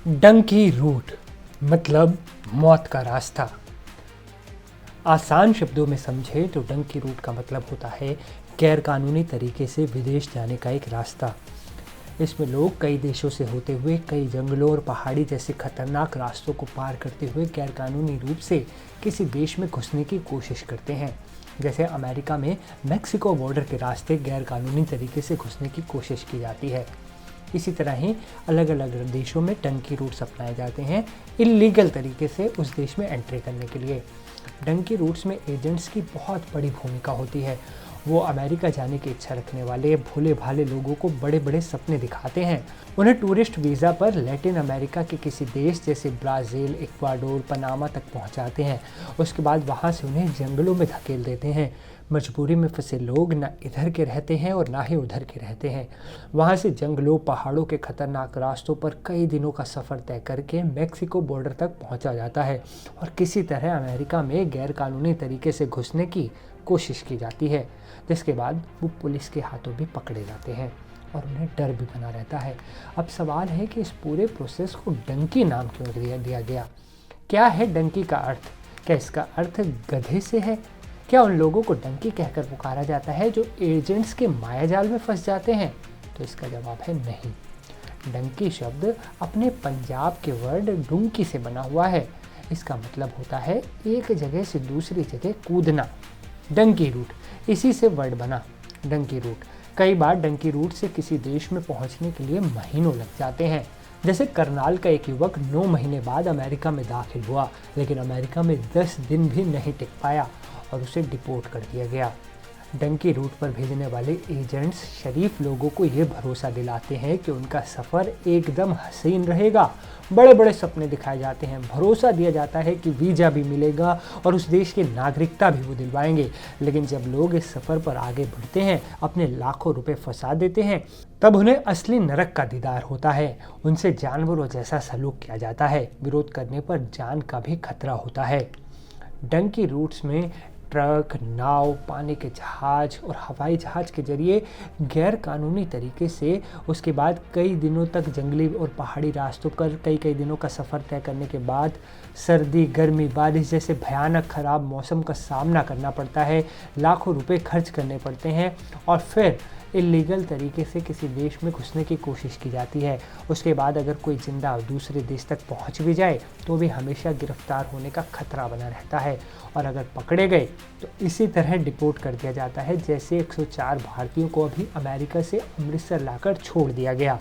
Dunki root मतलब मौत का रास्ता। आसान शब्दों में समझे तो डंकी रूट का मतलब होता है गैरकानूनी तरीके से विदेश जाने का एक रास्ता। इसमें लोग कई देशों से होते हुए कई जंगलों और पहाड़ी जैसे खतरनाक रास्तों को पार करते हुए गैरकानूनी रूप से किसी देश में घुसने की कोशिश करते हैं। जैसे अमेरिका में मैक्सिको बॉर्डर के रास्ते गैरकानूनी तरीके से घुसने की कोशिश की जाती है। इसी तरह ही अलग अलग देशों में डंकी रूट्स अपनाए जाते हैं इल्लीगल तरीके से उस देश में एंट्री करने के लिए। डंकी रूट्स में एजेंट्स की बहुत बड़ी भूमिका होती है। वो अमेरिका जाने की इच्छा रखने वाले भोले भाले लोगों को बड़े बड़े सपने दिखाते हैं। उन्हें टूरिस्ट वीज़ा पर लैटिन अमेरिका के किसी देश जैसे ब्राज़ील, इक्वाडोर, पनामा तक पहुंचाते हैं। उसके बाद वहां से उन्हें जंगलों में धकेल देते हैं। मजबूरी में फंसे लोग ना इधर के रहते हैं और ना ही उधर के रहते हैं। वहां से जंगलों, पहाड़ों के खतरनाक रास्तों पर कई दिनों का सफ़र तय करके मैक्सिको बॉर्डर तक पहुंचा जाता है और किसी तरह अमेरिका में गैरकानूनी तरीके से घुसने की कोशिश की जाती है, जिसके बाद वो पुलिस के हाथों भी पकड़े जाते हैं और उन्हें डर भी बना रहता है। अब सवाल है कि इस पूरे प्रोसेस को डंकी नाम क्यों दिया गया? क्या है डंकी का अर्थ? क्या इसका अर्थ गधे से है? क्या उन लोगों को डंकी कहकर पुकारा जाता है जो एजेंट्स के मायाजाल में फंस जाते हैं? तो इसका जवाब है नहीं। डंकी शब्द अपने पंजाब के वर्ड डुंकी से बना हुआ है। इसका मतलब होता है एक जगह से दूसरी जगह कूदना। डंकी रूट इसी से वर्ड बना, डंकी रूट। कई बार डंकी रूट से किसी देश में पहुंचने के लिए महीनों लग जाते हैं। जैसे करनाल का एक युवक 9 महीने बाद अमेरिका में दाखिल हुआ, लेकिन अमेरिका में 10 दिन भी नहीं टिक पाया और उसे डिपोर्ट कर दिया गया। डंकी रूट पर भेजने वाले एजेंट्स शरीफ लोगों को ये भरोसा दिलाते हैं कि उनका सफ़र एकदम हसीन रहेगा। बड़े बड़े सपने दिखाए जाते हैं, भरोसा दिया जाता है कि वीज़ा भी मिलेगा और उस देश की नागरिकता भी वो दिलवाएंगे। लेकिन जब लोग इस सफ़र पर आगे बढ़ते हैं, अपने लाखों रुपए फंसा देते हैं, तब उन्हें असली नरक का दीदार होता है। उनसे जानवरों जैसा सलूक किया जाता है। विरोध करने पर जान का भी खतरा होता है। डंकी रूट्स में ट्रक, नाव, पानी के जहाज और हवाई जहाज के जरिए गैर कानूनी तरीके से उसके बाद कई दिनों तक जंगली और पहाड़ी रास्तों पर कई दिनों का सफ़र तय करने के बाद सर्दी, गर्मी, बारिश जैसे भयानक ख़राब मौसम का सामना करना पड़ता है। लाखों रुपए खर्च करने पड़ते हैं और फिर इल्लीगल तरीके से किसी देश में घुसने की कोशिश की जाती है। उसके बाद अगर कोई जिंदा दूसरे देश तक पहुंच भी जाए तो भी हमेशा गिरफ्तार होने का खतरा बना रहता है और अगर पकड़े गए तो इसी तरह डिपोर्ट कर दिया जाता है जैसे 104 भारतीयों को अभी अमेरिका से अमृतसर लाकर छोड़ दिया गया।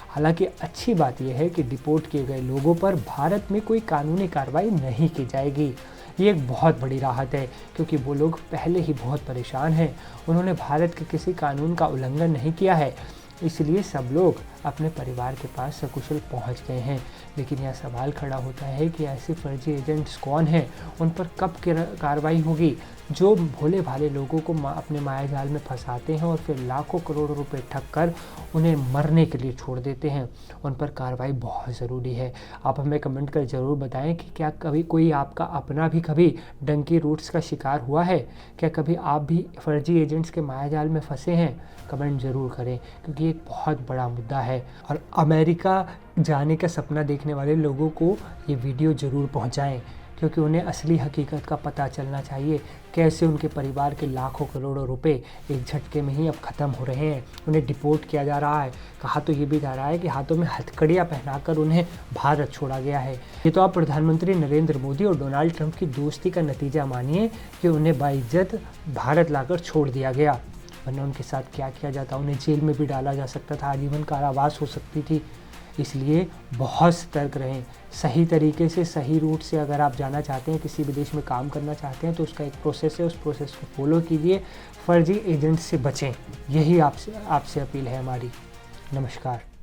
हालांकि अच्छी बात यह है कि डिपोर्ट किए गए लोगों पर भारत में कोई कानूनी कार्रवाई नहीं की जाएगी। ये एक बहुत बड़ी राहत है क्योंकि वो लोग पहले ही बहुत परेशान हैं। उन्होंने भारत के किसी कानून का उल्लंघन नहीं किया है, इसलिए सब लोग अपने परिवार के पास सकुशल पहुंच गए हैं। लेकिन यह सवाल खड़ा होता है कि ऐसे फर्जी एजेंट्स कौन हैं? उन पर कब कार्रवाई होगी? जो भोले भाले लोगों को अपने मायाजाल में फंसाते हैं और फिर लाखों करोड़ों रुपए ठग कर उन्हें मरने के लिए छोड़ देते हैं, उन पर कार्रवाई बहुत ज़रूरी है। आप हमें कमेंट कर ज़रूर बताएं कि क्या कभी कोई आपका अपना भी कभी डंकी रूट्स का शिकार हुआ है? क्या कभी आप भी फर्जी एजेंट्स के मायाजाल में फंसे हैं? कमेंट ज़रूर करें क्योंकि एक बहुत बड़ा मुद्दा है और अमेरिका जाने का सपना देखने वाले लोगों को ये वीडियो ज़रूर पहुंचाएं क्योंकि उन्हें असली हकीकत का पता चलना चाहिए। कैसे उनके परिवार के लाखों करोड़ों रुपए एक झटके में ही अब ख़त्म हो रहे हैं। उन्हें डिपोर्ट किया जा रहा है। कहा तो ये भी जा रहा है कि हाथों में हथकड़ियाँ पहनाकर उन्हें भारत छोड़ा गया है। ये तो आप प्रधानमंत्री नरेंद्र मोदी और डोनाल्ड ट्रंप की दोस्ती का नतीजा मानिए कि उन्हें बाइज्जत भारत लाकर छोड़ दिया गया, वरना उनके साथ क्या किया जाता? उन्हें जेल में भी डाला जा सकता था, आजीवन कारावास हो सकती थी। इसलिए बहुत सतर्क रहें। सही तरीके से, सही रूट से अगर आप जाना चाहते हैं, किसी भी देश में काम करना चाहते हैं तो उसका एक प्रोसेस है, उस प्रोसेस को फॉलो कीजिए। फर्जी एजेंट से बचें, यही आपसे अपील है हमारी। नमस्कार।